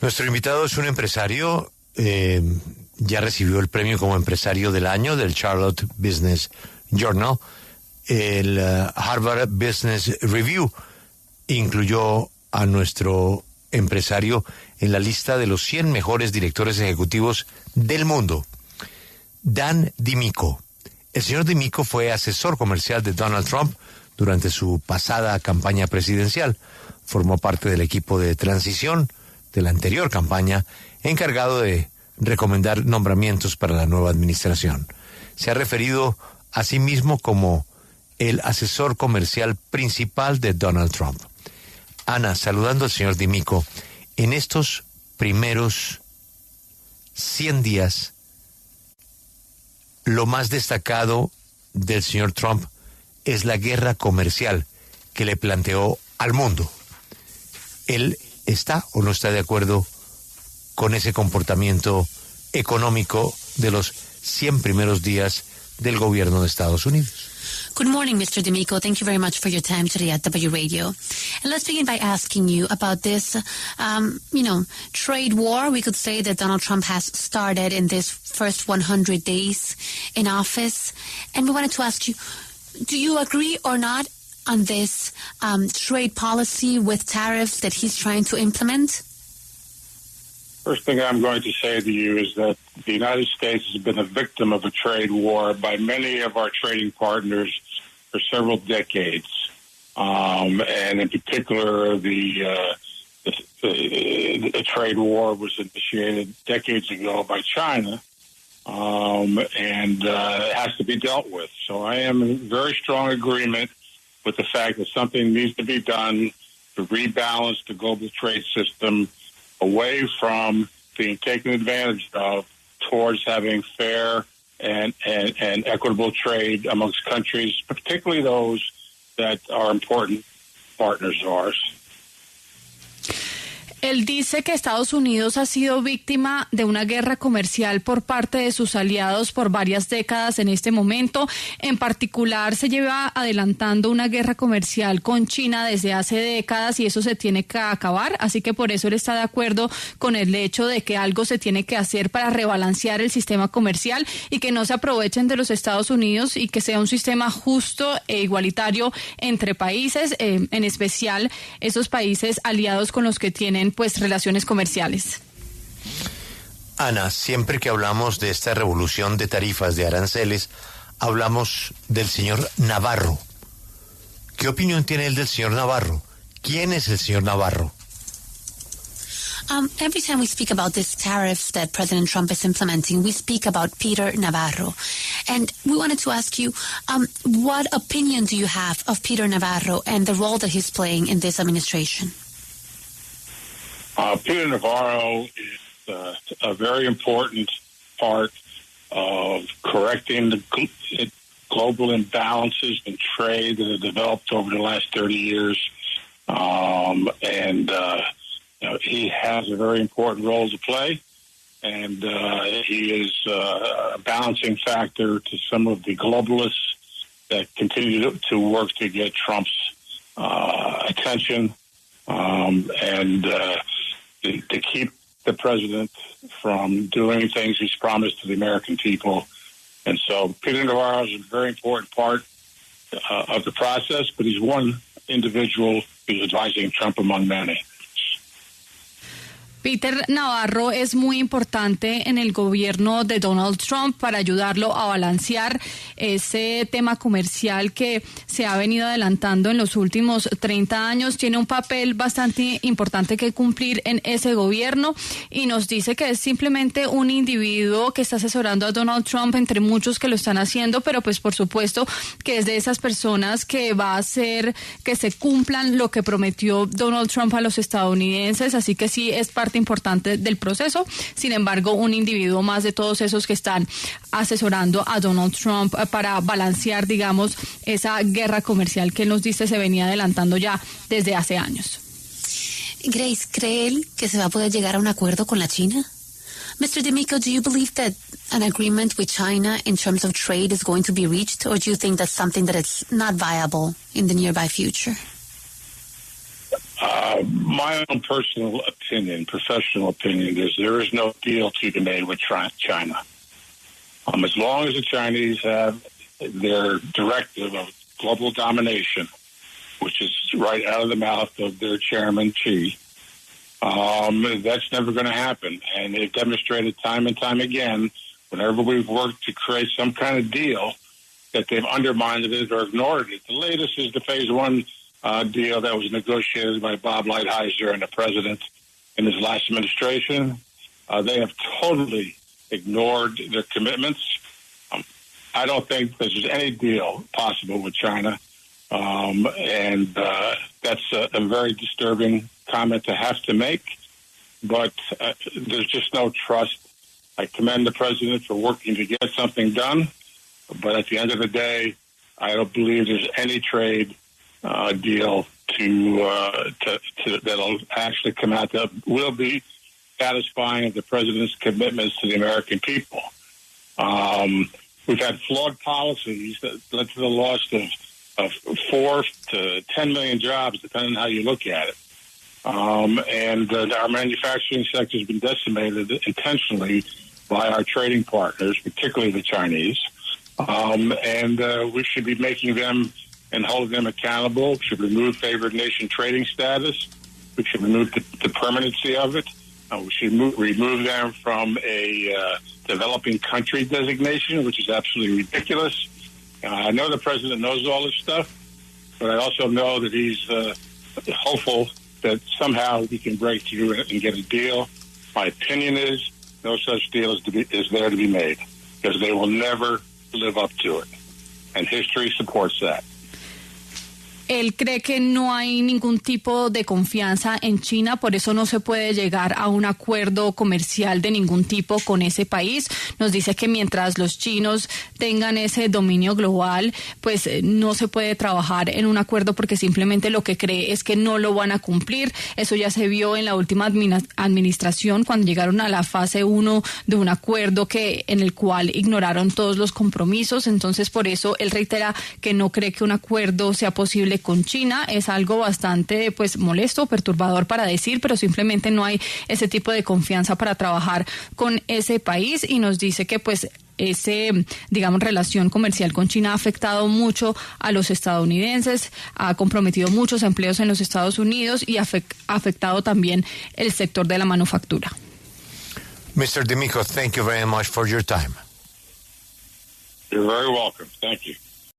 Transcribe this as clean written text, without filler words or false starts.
Nuestro invitado es un empresario, ya recibió el premio como empresario del año del Charlotte Business Journal. El Harvard Business Review incluyó a nuestro empresario en la lista de los 100 mejores directores ejecutivos del mundo. DiMicco. El señor DiMicco fue asesor comercial de Donald Trump durante su pasada campaña presidencial. Formó parte del equipo de transición de la anterior campaña, encargado de recomendar nombramientos para la nueva administración. Se ha referido a sí mismo como el asesor comercial principal de Donald Trump. Ana, saludando al señor DiMicco, en estos primeros 100 días, lo más destacado del señor Trump es la guerra comercial que le planteó al mundo. ¿Él está o no está de acuerdo con ese comportamiento económico de los 100 primeros días del gobierno de Estados Unidos? Good morning, Mr. DiMicco. Thank you very much for your time today at W Radio. And let's begin by asking you about this, trade war. We could say that Donald Trump has started in this first 100 days in office. And we wanted to ask you, do you agree or not on this trade policy with tariffs that he's trying to implement? First thing I'm going to say to you is that the United States has been a victim of a trade war by many of our trading partners for several decades. And in particular, the trade war was initiated decades ago by China, and it has to be dealt with. So I am in very strong agreement with the fact that something needs to be done to rebalance the global trade system away from being taken advantage of towards having fair and equitable trade amongst countries, particularly those that are important partners of ours. Él dice que Estados Unidos ha sido víctima de una guerra comercial por parte de sus aliados por varias décadas en este momento. En particular, se lleva adelantando una guerra comercial con China desde hace décadas y eso se tiene que acabar. Así que por eso él está de acuerdo con el hecho de que algo se tiene que hacer para rebalancear el sistema comercial y que no se aprovechen de los Estados Unidos y que sea un sistema justo e igualitario entre países, en especial esos países aliados con los que tienen relaciones comerciales. Ana, siempre que hablamos de esta revolución de tarifas, de aranceles, hablamos del señor Navarro. ¿Qué opinión tiene él del señor Navarro? ¿Quién es el señor Navarro? Every time we speak about these tariffs that President Trump is implementing, we speak about Peter Navarro. And we wanted to ask you, what opinion do you have of Peter Navarro and the role that he's playing in this administration? Peter Navarro is a very important part of correcting the global imbalances in trade that have developed over the last 30 years. He has a very important role to play, and he is a balancing factor to some of the globalists that continue to work to get Trump's attention to keep the president from doing things he's promised to the American people. And so Peter Navarro is a very important part of the process, but he's one individual who's advising Trump among many. Peter Navarro es muy importante en el gobierno de Donald Trump para ayudarlo a balancear ese tema comercial que se ha venido adelantando en los últimos 30 años. Tiene un papel bastante importante que cumplir en ese gobierno y nos dice que es simplemente un individuo que está asesorando a Donald Trump entre muchos que lo están haciendo, pero pues por supuesto que es de esas personas que va a hacer que se cumplan lo que prometió Donald Trump a los estadounidenses, así que sí es parte importante del proceso. Sin embargo, un individuo más de todos esos que están asesorando a Donald Trump para balancear, digamos, esa guerra comercial que él nos dice se venía adelantando ya desde hace años. Grace, ¿cree él que se va a poder llegar a un acuerdo con la China? Mr. DiMicco, do you believe that an agreement with China in terms of trade is going to be reached, or do you think that's something that is not viable in the nearby future? My own personal opinion, professional opinion, is there is no deal to be made with China. As long as the Chinese have their directive of global domination, which is right out of the mouth of their chairman, Xi, that's never going to happen. And they've demonstrated time and time again, whenever we've worked to create some kind of deal, that they've undermined it or ignored it. The latest is the Phase 1 deal that was negotiated by Bob Lighthizer and the president in his last administration. They have totally ignored their commitments. I don't think there's any deal possible with China. And that's a very disturbing comment to have to make. But there's just no trust. I commend the president for working to get something done. But at the end of the day, I don't believe there's any trade deal that'll actually come out that will be satisfying of the president's commitments to the American people. We've had flawed policies that led to the loss of 4 to 10 million jobs, depending on how you look at it. And our manufacturing sector has been decimated intentionally by our trading partners, particularly the Chinese. And we should be making them and holding them accountable. We should remove favored nation trading status. We should remove the permanency of it. We should remove them from a developing country designation, which is absolutely ridiculous. I know the president knows all this stuff, but I also know that he's hopeful that somehow we can break through and get a deal. My opinion is no such deal is there to be made, because they will never live up to it. And history supports that. Él cree que no hay ningún tipo de confianza en China, por eso no se puede llegar a un acuerdo comercial de ningún tipo con ese país. Nos dice que mientras los chinos tengan ese dominio global, pues no se puede trabajar en un acuerdo, porque simplemente lo que cree es que no lo van a cumplir. Eso ya se vio en la última administración, cuando llegaron a la fase 1 de un acuerdo en el cual ignoraron todos los compromisos. Entonces, por eso él reitera que no cree que un acuerdo sea posible con China. Es algo bastante molesto, perturbador para decir, pero simplemente no hay ese tipo de confianza para trabajar con ese país, y nos dice que relación comercial con China ha afectado mucho a los estadounidenses, ha comprometido muchos empleos en los Estados Unidos y ha afectado también el sector de la manufactura. Mr. DiMicco, thank you very much for your time. You're very welcome. Thank you.